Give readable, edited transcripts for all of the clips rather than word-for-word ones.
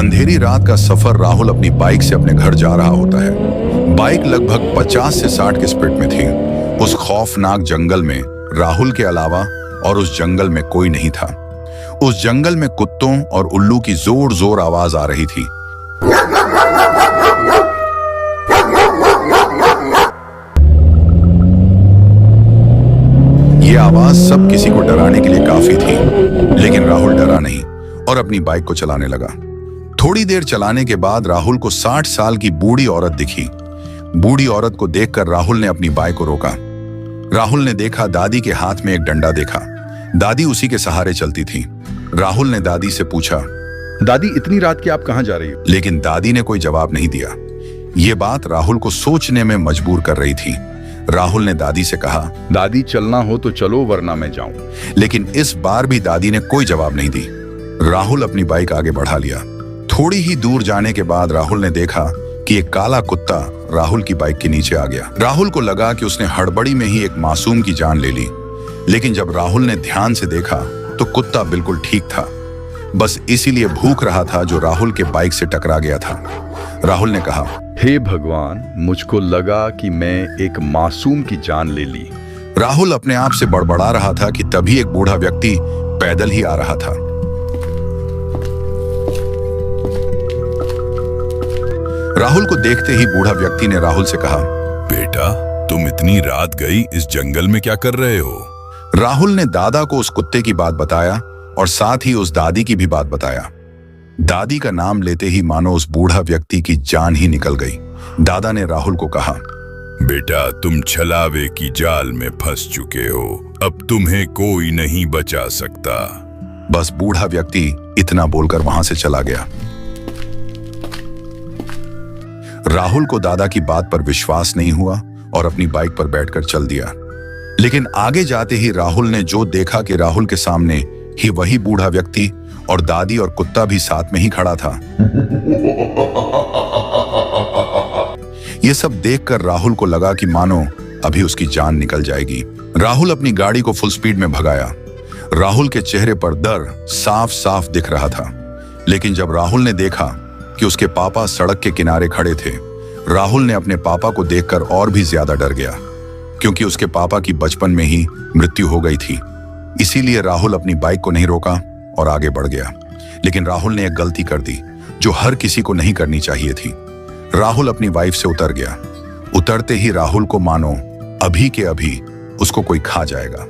अंधेरी रात का सफर राहुल अपनी बाइक से अपने घर जा रहा होता है। बाइक लगभग 50 से 60 की स्पीड में थी। उस खौफनाक जंगल में राहुल के अलावा और उस जंगल में कोई नहीं था। उस जंगल में कुत्तों और उल्लू की जोर जोर आवाज आ रही थी। ये आवाज सब किसी को डराने के लिए काफी थी, लेकिन राहुल डरा नहीं और अपनी बाइक को चलाने लगा। थोड़ी देर चलाने के बाद राहुल को 60 साल की बूढ़ी औरत दिखी। बूढ़ी औरत को देखकर राहुल ने अपनी बाइक को रोका। राहुल ने देखा दादी के हाथ में एक डंडा देखा। दादी उसी के सहारे चलती थी। राहुल ने दादी से पूछा, दादी इतनी रात की आप कहां जा रही हो? लेकिन दादी ने कोई जवाब नहीं दिया। ये बात राहुल को सोचने में मजबूर कर रही थी। राहुल ने दादी से कहा, दादी चलना हो तो चलो वरना मैं जाऊं। लेकिन इस बार भी दादी ने कोई जवाब नहीं दी। राहुल अपनी बाइक आगे बढ़ा लिया। थोड़ी ही दूर जाने के बाद राहुल ने देखा कि एक काला कुत्ता राहुल की बाइक के नीचे आ गया। राहुल को लगा कि उसने हड़बड़ी में ही एक मासूम की जान ले ली, लेकिन जब राहुल ने ध्यान से देखा तो कुत्ता बिल्कुल ठीक था। बस इसीलिए भूख रहा था जो राहुल के बाइक से टकरा गया था। राहुल ने कहा, हे भगवान, मुझको लगा कि मैं एक मासूम की जान ले ली। राहुल अपने आप से बड़बड़ा रहा था कि तभी एक बूढ़ा व्यक्ति पैदल ही आ रहा था। राहुल को देखते ही बूढ़ा व्यक्ति ने राहुल से कहा, बेटा, तुम इतनी रात गई इस जंगल में क्या कर रहे हो? राहुल ने दादा को उस कुत्ते की बात बताया और साथ ही उस दादी की भी बात बताया। दादी का नाम लेते ही मानो उस बूढ़ा व्यक्ति की जान ही निकल गई। दादा ने राहुल को कहा, बेटा, तुम छलावे की जाल में फंस चुके हो। अब तुम्हें कोई नहीं बचा सकता। बस बूढ़ा व्यक्ति इतना बोलकर वहां से चला गया। राहुल को दादा की बात पर विश्वास नहीं हुआ और अपनी बाइक पर बैठकर चल दिया। लेकिन आगे जाते ही राहुल ने जो देखा कि राहुल के सामने ही वही बूढ़ा व्यक्ति और दादी और कुत्ता भी साथ में ही खड़ा था। यह सब देखकर राहुल को लगा कि मानो अभी उसकी जान निकल जाएगी। राहुल अपनी गाड़ी को फुल स्पीड में भगाया। राहुल के चेहरे पर डर साफ साफ दिख रहा था। लेकिन जब राहुल ने देखा कि उसके पापा सड़क के किनारे खड़े थे, राहुल ने अपने पापा को देखकर और भी ज्यादा डर गया, क्योंकि उसके पापा की बचपन में ही मृत्यु हो गई थी। इसीलिए राहुल अपनी बाइक को नहीं रोका और आगे बढ़ गया। लेकिन राहुल ने एक गलती कर दी जो हर किसी को नहीं करनी चाहिए थी। राहुल अपनी बाइक से उतर गया। उतरते ही राहुल को मानो अभी के अभी उसको कोई खा जाएगा।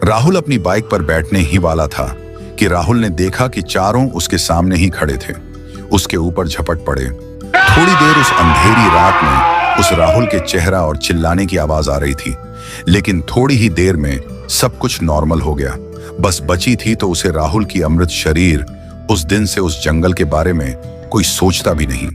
राहुल अपनी बाइक पर बैठने ही वाला था कि राहुल ने देखा कि चारों उसके सामने ही खड़े थे। उसके ऊपर झपट पड़े। थोड़ी देर उस अंधेरी रात में उस राहुल के चेहरा और चिल्लाने की आवाज आ रही थी, लेकिन थोड़ी ही देर में सब कुछ नॉर्मल हो गया। बस बची थी तो उसे राहुल की अमृत शरीर। उस दिन से उस जंगल के बारे में कोई सोचता भी नहीं।